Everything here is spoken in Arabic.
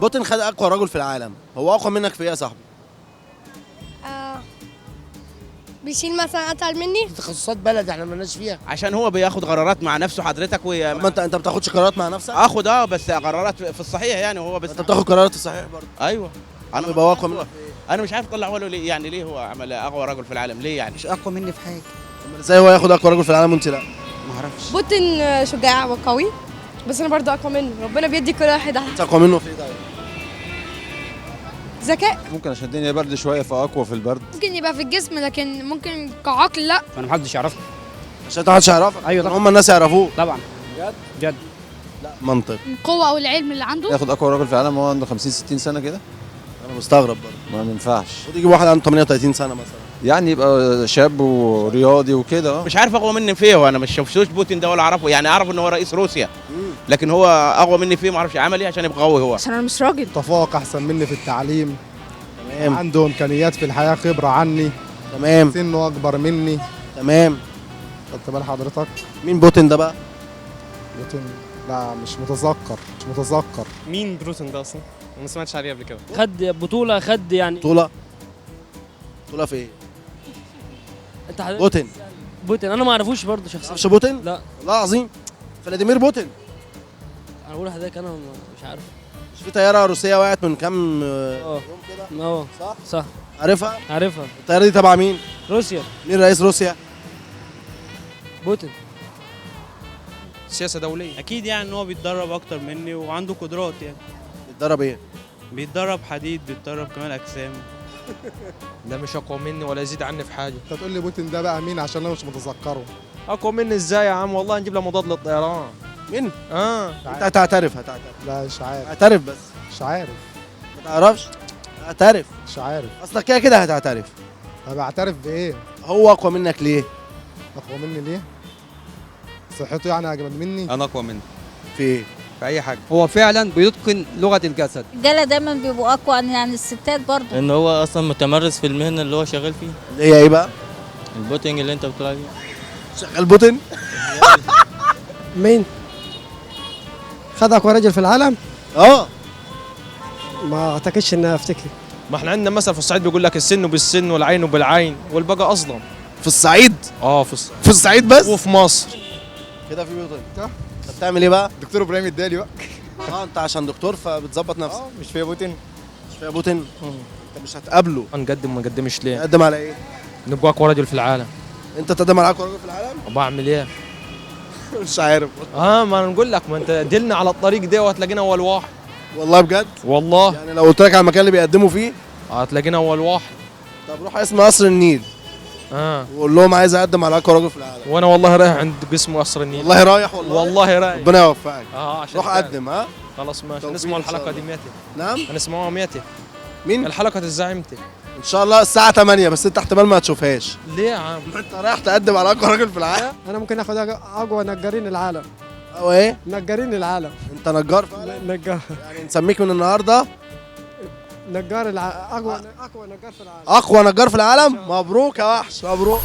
بوتين خد اقوى رجل في العالم، هو اقوى منك في ايه يا صاحبي؟ بيشيل مثلا اتقل مني. تخصصات بلد احنا مالناش فيها. عشان هو بياخد قرارات مع نفسه حضرتك طب ما انت بتاخدش قرارات مع نفسك؟ اخد بس قرارات في الصحيح يعني هو بس انت بتاخد قرارات الصحيح برضه. ايوه. انا يبقى هو اقوى منك. انا مش عارف اطلع ولا ليه، يعني ليه هو عمل اقوى رجل في العالم ليه يعني؟ مش اقوى مني في حاجه. ازاي هو ياخد اقوى رجل في العالم وانت لا؟ ما اعرفش. بوتين شجاع وقوي، بس انا برضه اقوى منه. ربنا بيدي كل واحد انت اقوى منه في ايه طيب؟ ذكاء. ممكن عشان الدنيا برد شويه فاقوى في البرد. ممكن يبقى في الجسم، لكن ممكن كعقل لا. فانا محدش يعرفه. عشان انت محدش يعرفك. ايوه طبعا. هم الناس يعرفوه. طبعا. لا منطق. القوه او العلم اللي عنده. ياخد اقوى راجل في العالم وهو عنده 50 60 سنه كده. انا مستغرب برضه. ما ينفعش. وتيجي واحد عنده 38 سنه مثلا. يعني يبقى شاب ورياضي وكده. مش عارف اقوى مني في ايه، وانا مش شفتوش بوتين ده ولا اعرفه، يعني اعرف ان هو رئيس روسيا لكن هو اقوى مني في ايه ما اعرفش عمل ايه عشان يبقى قوي هو. عشان انا مش راجل. تفوق احسن مني في التعليم، تمام. عنده امكانيات في الحياه، خبره عني، تمام سنه اكبر مني. تمام. خدت بال حضرتك؟ مين بوتين ده بقى؟ بوتين؟ لا مش متذكر. مين بروتين ده اصلا؟ انا ما سمعتش عليه قبل كده. خد بطوله، خد يعني بطوله في ايه؟ انت حضرتك بوتين. بوتين انا ما اعرفوش برضه شخصيا. مش بوتين؟ لا والله العظيم فلاديمير بوتين. انا بقول لحضرتك انا مش عارف. مش في طياره روسيه وقعت من كام اه يوم كده؟ اه صح؟ صح عارفها؟ عارفها. الطياره دي تبع مين؟ روسيا. مين رئيس روسيا؟ بوتين. سياسه دوليه. اكيد يعني ان هو بيتدرب اكتر مني وعنده قدرات يعني. بيتدرب ايه؟ بيتدرب حديد، بيتدرب كمال اجسام. ده مش اقوى مني ولا يزيد عني في حاجه. انت تقول لي بوتين ده بقى مين عشان انا مش متذكره. اقوى مني ازاي يا عم؟ والله نجيب له مضاد للطيران. مين؟ انت عارف. هتعترف لا مش عارف. اعترف بس. مش عارف. ما تعرفش؟ اعترف. مش عارف. اصلك كده هتعترف. طب اعترف بايه؟ هو اقوى منك ليه؟ اقوى مني ليه؟ صحته يعني اجمد مني؟ انا اقوى منه في ايه؟ في اي حاجه. هو فعلا بيتقن لغه الجسد. الرجاله دايما بيبقوا اقوى عن الستات برضه. لان هو اصلا متمرس في المهنه اللي هو شغال فيها. اللي هي ايه بقى؟ البوتنج اللي انت بتقول عليه. شغال بوتين؟ مين؟ خد اقوى رجل في العالم؟ اه. ما اعتقدش ان افتكر. ما احنا عندنا مثل في الصعيد بيقول لك السن بالسن والعين بالعين والبقى اصلا. في الصعيد؟ في الصعيد بس؟ وفي مصر. كده في بوتين. انت بتعمل ايه بقى؟ دكتور ابراهيم الدالي بقى. انت عشان دكتور فبتظبط نفسك. مش فيها بوتين. مش فيها بوتين؟ انت مش هتقابله. هنقدم ما نقدمش ليه؟ تقدم على ايه؟ نبقى اقوى رجل في العالم. انت تقدم على اقوى رجل في العالم؟ بعمل ايه؟ مش عارف. ما انا نقول لك، ما انت دلنا على الطريق ده وهتلاقينا اول واحد. والله بجد؟ والله يعني لو قلت لك على المكان اللي بيقدموا فيه هتلاقينا اول واحد. طب روح اسم قصر النيل وقول لهم عايز اقدم على اقوى رجل في العالم. وانا والله رايح عند قسم قصر النيل. والله رايح والله. والله رايح. ربنا يوفقك. عشان روح قدم. ها خلاص ماشي. توفيق نسمع إن شاء الحلقه الله. دي ميتة. نعم هنسمعوها ميتة. مين؟ الحلقه تتذاع امتى؟ ان شاء الله الساعه 8 بس انت احتمال ما تشوفهاش. ليه يا عم؟ انت رايح تقدم على اقوى رجل في العالم. انا ممكن اخد اقوى نجارين العالم. او ايه؟ نجارين العالم. انت نجار فعلا؟ نجار. يعني نسميك من النهارده اقوى نجار في العالم. اقوى نجار في العالم. مبروك يا وحش، مبروك.